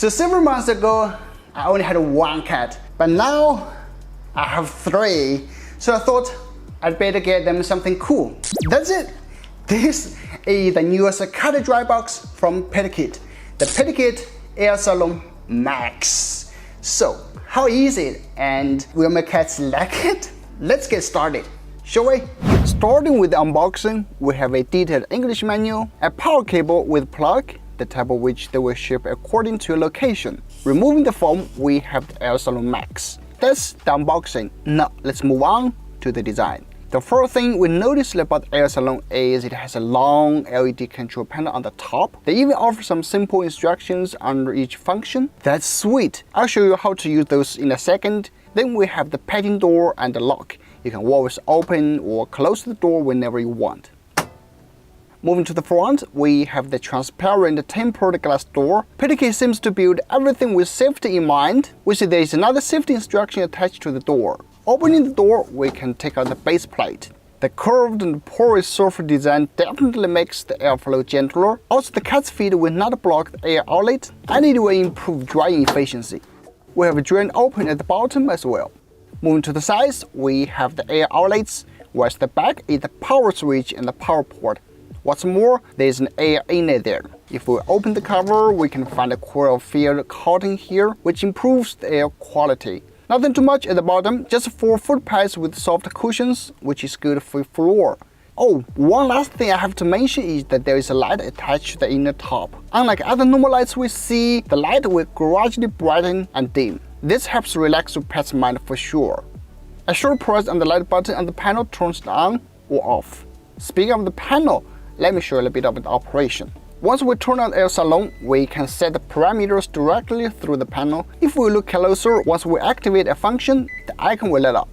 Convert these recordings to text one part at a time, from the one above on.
So several months ago, I only had one cat, but now I have 3. So I thought I'd better get them something cool. That's it. This is the newest cat dry box from PETKIT, the PETKIT AirSalon Max. So how is it, and will my cats like it? Let's get started, shall we? Starting with the unboxing, we have a detailed English manual, a power cable with plug, the type of which they will ship according to your location. Removing the foam, we have the AirSalon Max. That's the unboxing. Now let's move on to the design. The first thing we noticed about AirSalon is it has a long LED control panel on the top. They even offer some simple instructions under each function. That's sweet. I'll show you how to use those in a second. Then we have the petting door and the lock. You can always open or close the door whenever you want. Moving to the front, we have the transparent tempered glass door. PETKIT seems to build everything with safety in mind. We see there is another safety instruction attached to the door. Opening the door, we can take out the base plate. The curved and porous surface design definitely makes the airflow gentler. Also, the cat's feet will not block the air outlet, and it will improve drying efficiency. We have a drain open at the bottom as well. Moving to the sides, we have the air outlets, whereas the back is the power switch and the power port. What's more, there is an air inlet there. If we open the cover, we can find a coil field coating here, which improves the air quality. Nothing too much at the bottom, just 4 foot pads with soft cushions, which is good for floor. Oh, one last thing I have to mention is that there is a light attached to the inner top. Unlike other normal lights we see, the light will gradually brighten and dim. This helps relax your pet's mind for sure. A short press on the light button and the panel turns it on or off. Speaking of the panel, let me show you a little bit of the operation. Once we turn on the AirSalon, we can set the parameters directly through the panel. If we look closer, once we activate a function, the icon will light up.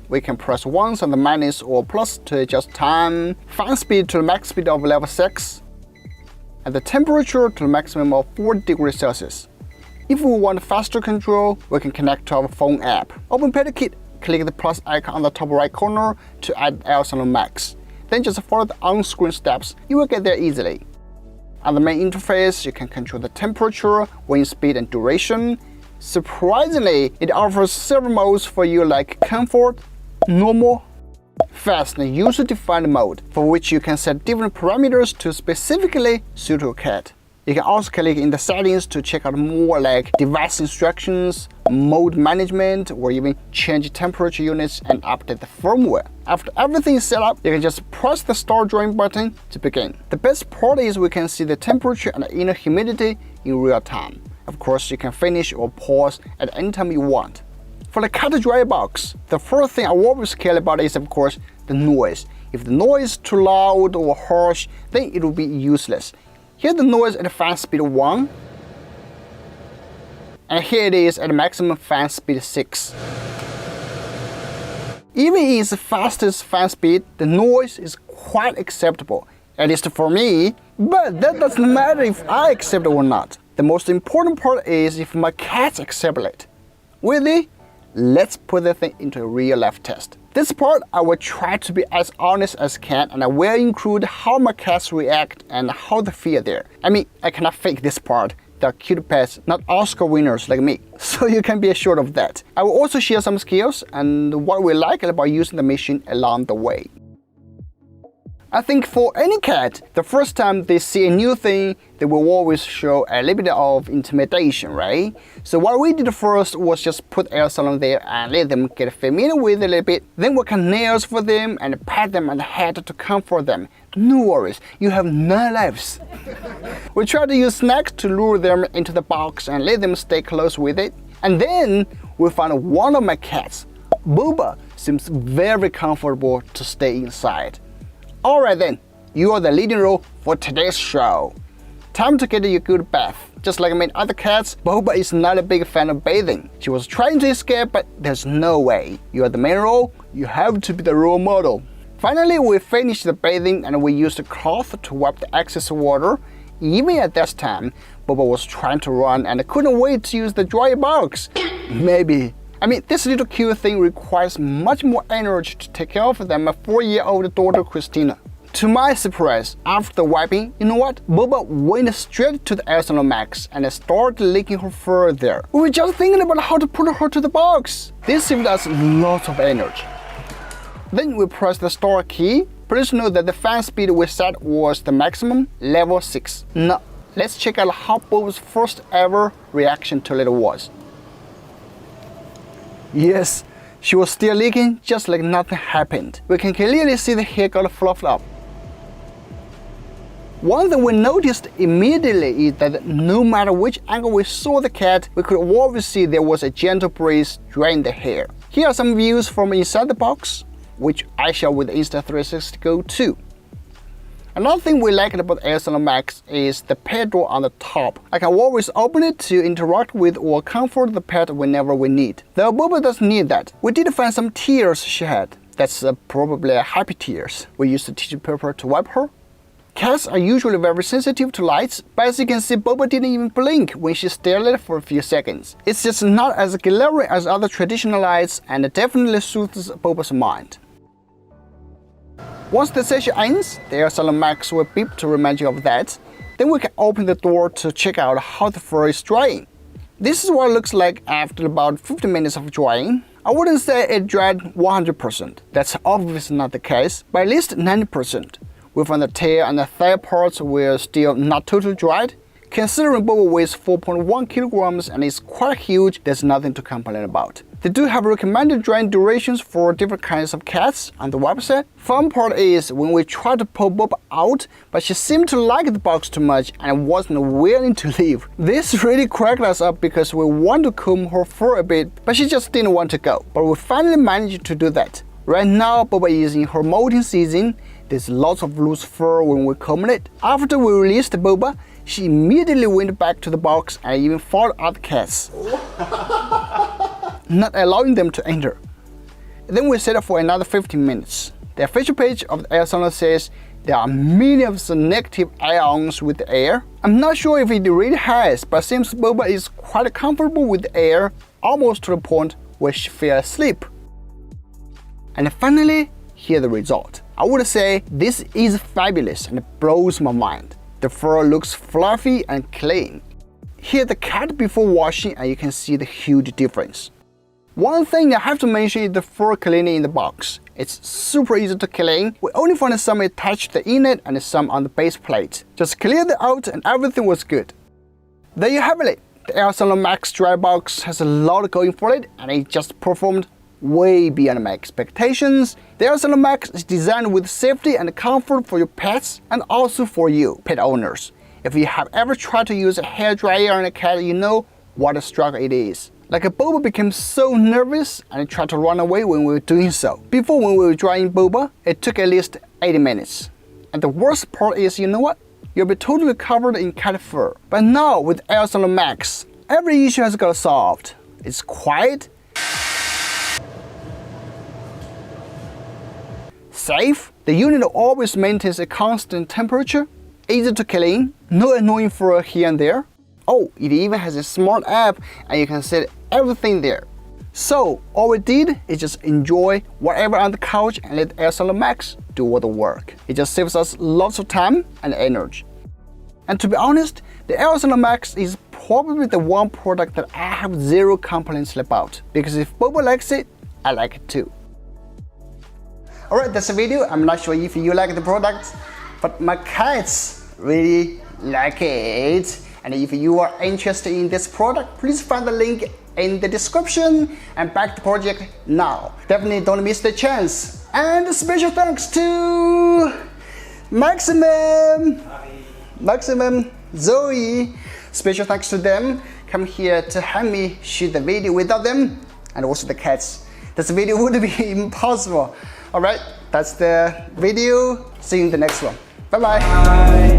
We can press once on the minus or plus to adjust time, fan speed to the max speed of level 6, and the temperature to the maximum of 4 degrees Celsius. If we want faster control, we can connect to our phone app. Open PETKIT, click the plus icon on the top right corner to add AirSalon Max. Then just follow the on-screen steps, you will get there easily. On the main interface, you can control the temperature, wind speed and duration. Surprisingly, it offers several modes for you like comfort, normal, fast and user-defined mode, for which you can set different parameters to specifically suit your cat. You can also click in the settings to check out more like device instructions, mode management, or even change temperature units and update the firmware. After everything is set up, you can just press the start drawing button to begin. The best part is we can see the temperature and the inner humidity in real time. Of course, you can finish or pause at any time you want. For the cat dry box, the first thing I always care about is of course the noise. If the noise is too loud or harsh, then it will be useless. Here's the noise at fan speed 1, and here it is at maximum fan speed 6. Even in its fastest fan speed, the noise is quite acceptable, at least for me, but that doesn't matter if I accept it or not. The most important part is if my cats accept it. Really? Let's put the thing into a real life test. This part I will try to be as honest as can, and I will include how my cats react and how they feel there. I mean, I cannot fake this part. They're cute pets, not Oscar winners like me, so you can be assured of that. I will also share some skills and what we like about using the machine along the way. I think for any cat, the first time they see a new thing, they will always show a little bit of intimidation, right? So what we did first was just put AirSalon there and let them get familiar with it a little bit. Then we cut nails for them and pat them on the head to comfort them. No worries, you have 9 lives. We try to use snacks to lure them into the box and let them stay close with it. And then we found one of my cats, Boba, seems very comfortable to stay inside. Alright then, you are the leading role for today's show. Time to get you a good bath. Just like many other cats, Boba is not a big fan of bathing. She was trying to escape, but there's no way. You are the main role, you have to be the role model. Finally, we finished the bathing and we used a cloth to wipe the excess water. Even at this time, Boba was trying to run and couldn't wait to use the dry box. Maybe. I mean, this little cute thing requires much more energy to take care of than my 4-year-old daughter Christina. To my surprise, after wiping, you know what? Boba went straight to the AirSalon Max and started licking her fur there. We were just thinking about how to put her to the box. This saved us lots of energy. Then we pressed the start key. Please note that the fan speed we set was the maximum, level 6. Now, let's check out how Boba's first ever reaction to it was. Yes, she was still licking just like nothing happened. We can clearly see the hair got fluffed up. One thing we noticed immediately is that no matter which angle we saw the cat, we could always see there was a gentle breeze drying the hair. Here are some views from inside the box, which I shot with the Insta360 Go 2. Another thing we liked about AirSalon Max is the pet door on the top. I can always open it to interact with or comfort the pet whenever we need. Though Boba doesn't need that. We did find some tears she had. That's probably happy tears. We used to teach Pepper to wipe her. Cats are usually very sensitive to lights, but as you can see, Boba didn't even blink when she stared at it for a few seconds. It's just not as glaring as other traditional lights and it definitely soothes Boba's mind. Once the session ends, the AirSalon Max will beep to remind you of that. Then we can open the door to check out how the fur is drying. This is what it looks like after about 50 minutes of drying. I wouldn't say it dried 100%. That's obviously not the case, but at least 90%. We found the tail and the thigh parts were still not totally dried. Considering Boba weighs 4.1 kilograms and is quite huge, there's nothing to complain about. They do have recommended drying durations for different kinds of cats on the website. Fun part is when we tried to pull Boba out, but she seemed to like the box too much and wasn't willing to leave. This really cracked us up because we wanted to comb her fur a bit, but she just didn't want to go. But we finally managed to do that. Right now, Boba is in her molting season. There's lots of loose fur when we comb it. After we released Boba, she immediately went back to the box and even followed other cats, not allowing them to enter. Then we set up for another 15 minutes. The official page of the AirSalon says there are many of the negative ions with the air. I'm not sure if it really has, but seems Boba is quite comfortable with the air, almost to the point where she fell asleep. And finally, here's the result. I would say this is fabulous and it blows my mind. The fur looks fluffy and clean. Here's the cat before washing and you can see the huge difference. One thing I have to mention is the fur cleaning in the box. It's super easy to clean. We only found some attached to the inlet and some on the base plate. Just cleared it out and everything was good. There you have it. The AirSalon Max dry box has a lot going for it and it just performed way beyond my expectations. The AirSalon Max is designed with safety and comfort for your pets and also for you, pet owners. If you have ever tried to use a hairdryer on a cat, you know what a struggle it is. Like Boba became so nervous and tried to run away when we were doing so. Before, when we were drying Boba, it took at least 80 minutes. And the worst part is, you know what? You'll be totally covered in cat fur. But now with AirSalon Max, every issue has got solved. It's quiet, safe, the unit always maintains a constant temperature, easy to clean, no annoying fur here and there. Oh, it even has a smart app and you can set everything there. So all we did is just enjoy whatever on the couch and let AirSalon Max do all the work. It just saves us lots of time and energy. And to be honest, the AirSalon Max is probably the one product that I have zero complaints about. Because if Boba likes it, I like it too. Alright, that's the video. I'm not sure if you like the product, but my cats really like it. And if you are interested in this product, please find the link in the description and back the project now. Definitely don't miss the chance. And special thanks to Maximum, Zoe. Special thanks to them. Come here to help me shoot the video. Without them, and also the cats, this video would be impossible. Alright, that's the video. See you in the next one. Bye bye.